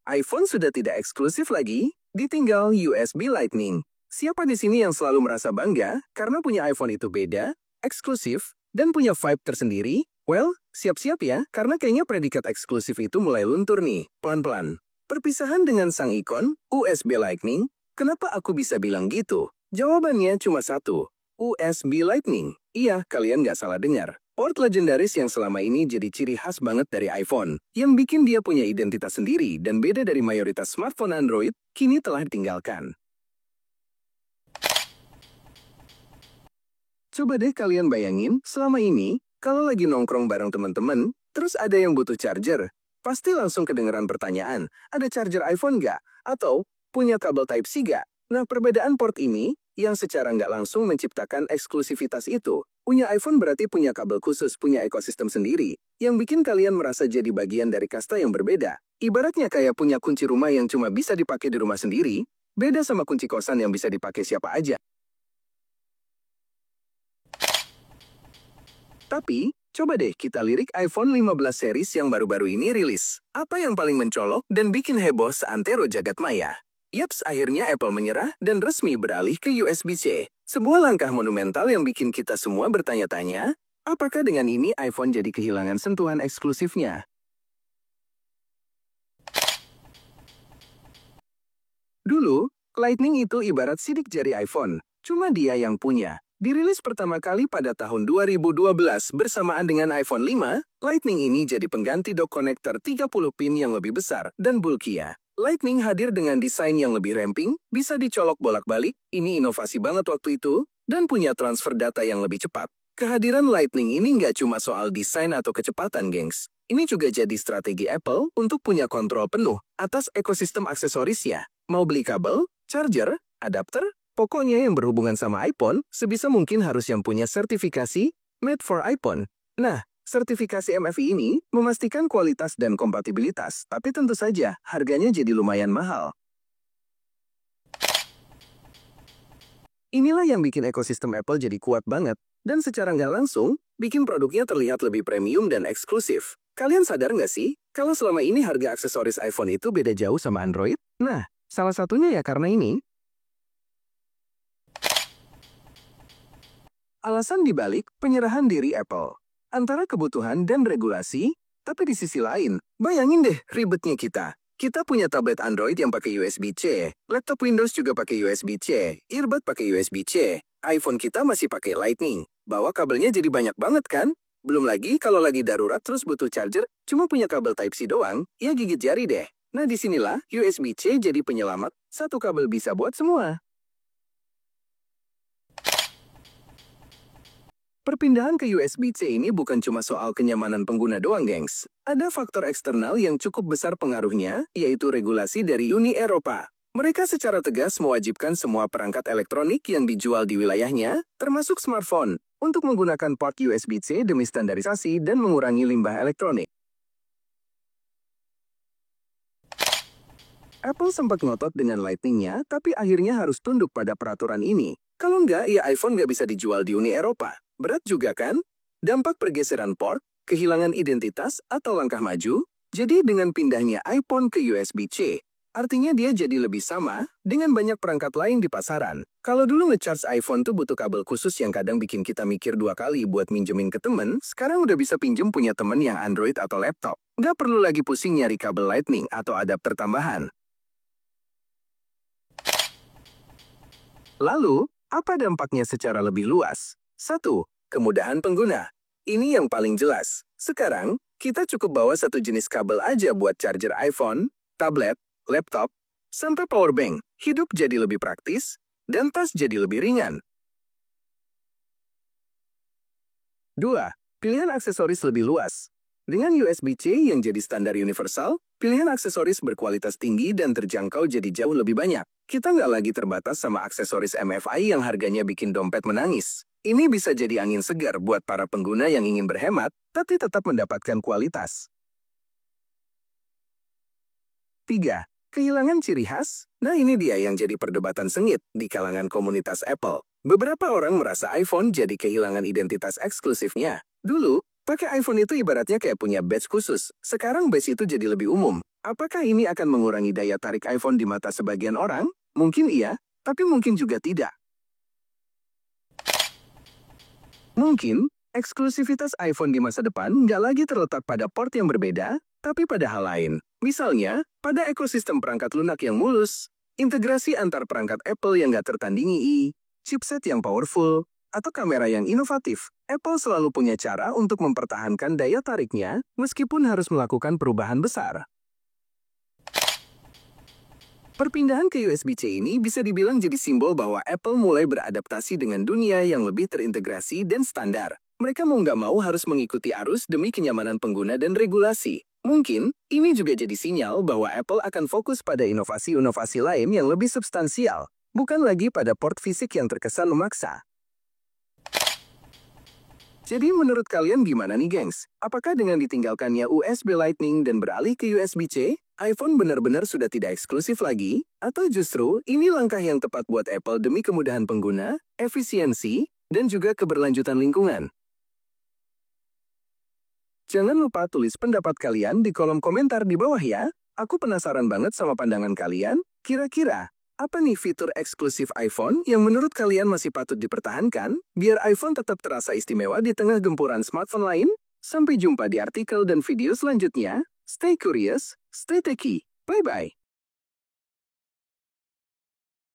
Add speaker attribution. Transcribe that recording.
Speaker 1: iPhone sudah tidak eksklusif lagi, ditinggal USB Lightning. Siapa di sini yang selalu merasa bangga karena punya iPhone itu beda, eksklusif, dan punya vibe tersendiri? Well, siap-siap ya, karena kayaknya predikat eksklusif itu mulai luntur nih, pelan-pelan. Perpisahan dengan sang ikon, USB Lightning, kenapa aku bisa bilang gitu? Jawabannya cuma satu, USB Lightning. Iya, kalian nggak salah dengar. Port legendaris yang selama ini jadi ciri khas banget dari iPhone, yang bikin dia punya identitas sendiri dan beda dari mayoritas smartphone Android, kini telah ditinggalkan. Coba deh kalian bayangin, selama ini, kalau lagi nongkrong bareng teman-teman, terus ada yang butuh charger, pasti langsung kedengeran pertanyaan, ada charger iPhone nggak? Atau, punya kabel Type-C nggak? Nah, perbedaan port ini, yang secara nggak langsung menciptakan eksklusivitas itu, punya iPhone berarti punya kabel khusus, punya ekosistem sendiri, yang bikin kalian merasa jadi bagian dari kasta yang berbeda. Ibaratnya kayak punya kunci rumah yang cuma bisa dipakai di rumah sendiri, beda sama kunci kosan yang bisa dipakai siapa aja. Tapi, coba deh kita lirik iPhone 15 series yang baru-baru ini rilis. Apa yang paling mencolok dan bikin heboh seantero jagat maya? Yaps, akhirnya Apple menyerah dan resmi beralih ke USB-C. Sebuah langkah monumental yang bikin kita semua bertanya-tanya, apakah dengan ini iPhone jadi kehilangan sentuhan eksklusifnya? Dulu, Lightning itu ibarat sidik jari iPhone, cuma dia yang punya. Dirilis pertama kali pada tahun 2012 bersamaan dengan iPhone 5, Lightning ini jadi pengganti dock connector 30 pin yang lebih besar dan bulky-nya. Lightning hadir dengan desain yang lebih ramping, bisa dicolok bolak-balik, ini inovasi banget waktu itu, dan punya transfer data yang lebih cepat. Kehadiran Lightning ini nggak cuma soal desain atau kecepatan, gengs. Ini juga jadi strategi Apple untuk punya kontrol penuh atas ekosistem aksesorisnya. Mau beli kabel, charger, adapter, pokoknya yang berhubungan sama iPhone, sebisa mungkin harus yang punya sertifikasi Made for iPhone. Nah, sertifikasi MFI ini memastikan kualitas dan kompatibilitas, tapi tentu saja harganya jadi lumayan mahal. Inilah yang bikin ekosistem Apple jadi kuat banget, dan secara nggak langsung, bikin produknya terlihat lebih premium dan eksklusif. Kalian sadar nggak sih, kalau selama ini harga aksesoris iPhone itu beda jauh sama Android? Nah, salah satunya ya karena ini. Alasan dibalik penyerahan diri Apple. Antara kebutuhan dan regulasi, tapi di sisi lain, bayangin deh ribetnya kita. Kita punya tablet Android yang pakai USB-C, laptop Windows juga pakai USB-C, earbud pakai USB-C, iPhone kita masih pakai Lightning. Bawa kabelnya jadi banyak banget kan? Belum lagi kalau lagi darurat terus butuh charger, cuma punya kabel Type-C doang, ya gigit jari deh. Nah disinilah USB-C jadi penyelamat, satu kabel bisa buat semua. Perpindahan ke USB-C ini bukan cuma soal kenyamanan pengguna doang, gengs. Ada faktor eksternal yang cukup besar pengaruhnya, yaitu regulasi dari Uni Eropa. Mereka secara tegas mewajibkan semua perangkat elektronik yang dijual di wilayahnya, termasuk smartphone, untuk menggunakan port USB-C demi standarisasi dan mengurangi limbah elektronik. Apple sempat ngotot dengan Lightning-nya, tapi akhirnya harus tunduk pada peraturan ini. Kalau nggak, ya iPhone nggak bisa dijual di Uni Eropa. Berat juga kan? Dampak pergeseran port, kehilangan identitas, atau langkah maju. Jadi dengan pindahnya iPhone ke USB-C, artinya dia jadi lebih sama dengan banyak perangkat lain di pasaran. Kalau dulu nge-charge iPhone tuh butuh kabel khusus yang kadang bikin kita mikir 2 kali buat minjemin ke temen, sekarang udah bisa pinjem punya temen yang Android atau laptop. Nggak perlu lagi pusing nyari kabel Lightning atau adapter tambahan. Lalu, apa dampaknya secara lebih luas? 1. Kemudahan pengguna. Ini yang paling jelas. Sekarang, kita cukup bawa satu jenis kabel aja buat charger iPhone, tablet, laptop, sampai powerbank. Hidup jadi lebih praktis, dan tas jadi lebih ringan. 2. Pilihan aksesoris lebih luas. Dengan USB-C yang jadi standar universal, pilihan aksesoris berkualitas tinggi dan terjangkau jadi jauh lebih banyak. Kita nggak lagi terbatas sama aksesoris MFI yang harganya bikin dompet menangis. Ini bisa jadi angin segar buat para pengguna yang ingin berhemat, tapi tetap mendapatkan kualitas. 3. Kehilangan ciri khas? Nah ini dia yang jadi perdebatan sengit di kalangan komunitas Apple. Beberapa orang merasa iPhone jadi kehilangan identitas eksklusifnya. Dulu, pakai iPhone itu ibaratnya kayak punya badge khusus. Sekarang badge itu jadi lebih umum. Apakah ini akan mengurangi daya tarik iPhone di mata sebagian orang? Mungkin iya, tapi mungkin juga tidak. Mungkin, eksklusivitas iPhone di masa depan nggak lagi terletak pada port yang berbeda, tapi pada hal lain. Misalnya, pada ekosistem perangkat lunak yang mulus, integrasi antar perangkat Apple yang nggak tertandingi, chipset yang powerful, atau kamera yang inovatif. Apple selalu punya cara untuk mempertahankan daya tariknya meskipun harus melakukan perubahan besar. Perpindahan ke USB-C ini bisa dibilang jadi simbol bahwa Apple mulai beradaptasi dengan dunia yang lebih terintegrasi dan standar. Mereka mau nggak mau harus mengikuti arus demi kenyamanan pengguna dan regulasi. Mungkin, ini juga jadi sinyal bahwa Apple akan fokus pada inovasi-inovasi lain yang lebih substansial, bukan lagi pada port fisik yang terkesan memaksa. Jadi menurut kalian gimana nih gengs? Apakah dengan ditinggalkannya USB Lightning dan beralih ke USB-C, iPhone benar-benar sudah tidak eksklusif lagi? Atau justru ini langkah yang tepat buat Apple demi kemudahan pengguna, efisiensi, dan juga keberlanjutan lingkungan? Jangan lupa tulis pendapat kalian di kolom komentar di bawah ya. Aku penasaran banget sama pandangan kalian. Kira-kira, apa nih fitur eksklusif iPhone yang menurut kalian masih patut dipertahankan, biar iPhone tetap terasa istimewa di tengah gempuran smartphone lain? Sampai jumpa di artikel dan video selanjutnya. Stay curious, stay techy. Bye-bye.